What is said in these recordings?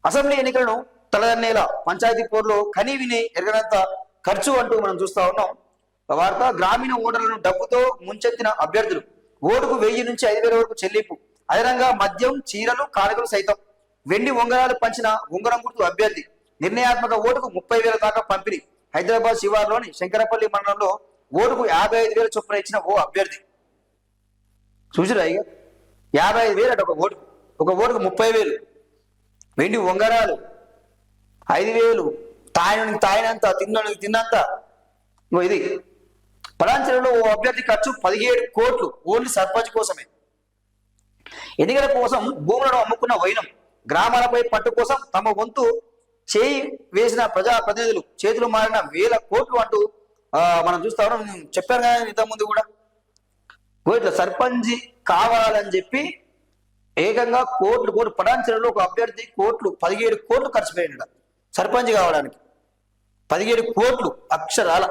Assembly ఎన్నికలను తలదన్నేలా పంచాయతీ పోరులో కనీవిని ఎరగనంత ఖర్చు అంటూ మనం చూస్తా ఉన్నాం. వార్త గ్రామీణ ఓటర్లను డబ్బుతో ముంచెత్తిన అభ్యర్థులు, ఓటుకు 1000 నుంచి 5000 వరకు చెల్లింపు, అదనంగా మద్యం, చీరలు, కానుకలు సైతం. వెండి ఉంగరాలు పంచిన ఉంగరం గుర్తు అభ్యర్థి, నిర్ణయాత్మక ఓటుకు 30,000 దాకా పంపిణీ. హైదరాబాద్ శివార్లోని శంకరపల్లి మండలంలో ఓటుకు 55,000 చొప్పున ఇచ్చిన ఓ అభ్యర్థి. చూసిరా ఇక 55,000 అట ఒక ఓటుకు 30,000, వెండి ఉంగరాలు 5,000, తాయినంత తిన్నంత. ఇది పలాంచలలో ఓ అభ్యర్థి ఖర్చు 17 కోట్లు ఓన్లీ సర్పంచ్ కోసమే. ఎన్నికల కోసం భూములను అమ్ముకున్న వైనం, గ్రామాలపై పట్టు కోసం తమ వంతు చేయి వేసిన ప్రజాప్రతినిధులు చేతులు మారిన 1000 కోట్లు అంటూ మనం చూస్తా ఉన్నాం. చెప్పారు కదా ఇంతకుముందు కూడా, ఇట్లా సర్పంచ్ కావాలని చెప్పి ఏకంగా కోట్లు పటాన్చెరులో ఒక అభ్యర్థి 17 కోట్లు ఖర్చు పెట్టాడు సర్పంచ్ కావడానికి. 17 కోట్లు అక్షరాల.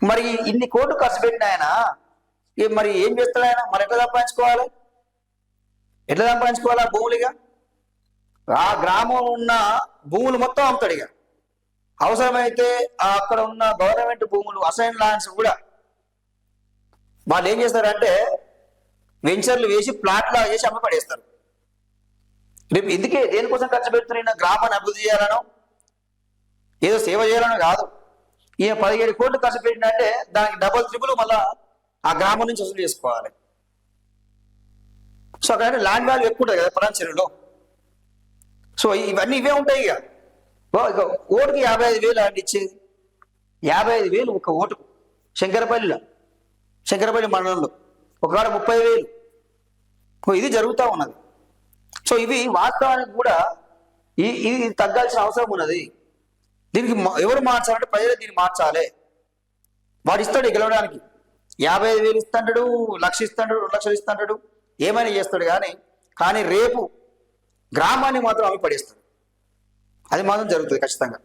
మరి ఇన్ని కోట్లు ఖర్చు పెట్టిన ఆయన మరి ఏం చేస్తాడు ఆయన? మరి ఎట్లా సంపాదించుకోవాలి ఆ భూములుగా? ఆ గ్రామంలో ఉన్న భూములు మొత్తం అమ్ముతాడు. ఇక అవసరమైతే అక్కడ ఉన్న గవర్నమెంట్ భూములు, అసైన్ ల్యాండ్స్ కూడా వాళ్ళు ఏం చేస్తారంటే వెంచర్లు వేసి ప్లాట్లా చేసి అమ్మ పడేస్తారు. రేపు ఎందుకే దేనికోసం ఖర్చు పెడుతున్నా? గ్రామాన్ని అభివృద్ధి చేయాలనో ఏదో సేవ చేయాలనో కాదు. ఈయన 17 కోట్లు ఖర్చు పెట్టినంటే దానికి డబుల్ ట్రిపుల్ మళ్ళా ఆ గ్రామం నుంచి వసూలు చేసుకోవాలి. సో అక్కడ ల్యాండ్ వాల్యూ ఎక్కువ ఉంటుంది కదా పటాన్చెరులో. సో ఇవే ఉంటాయి. ఇక ఓటుకి 55,000 అంటే ఇచ్చేది 55,000 ఒక ఓటుకు. శంకరపల్లి మండలంలో ఒకవేళ 30,000. ఇది జరుగుతూ ఉన్నది. సో ఇవి వాస్తవానికి కూడా ఇది తగ్గాల్సిన అవసరం ఉన్నది. దీనికి ఎవరు మార్చాలంటే ప్రజలే దీన్ని మార్చాలి. వాడు ఇస్తాడు గెలవడానికి 55,000 ఇస్తాడు, 1,00,000 ఇస్తాడు, 2 లక్షలు ఇస్తాడు, ఏమైనా చేస్తాడు. కానీ రేపు గ్రామాన్ని మాత్రం అవి పడేస్తాడు. అది మాత్రం జరుగుతుంది ఖచ్చితంగా.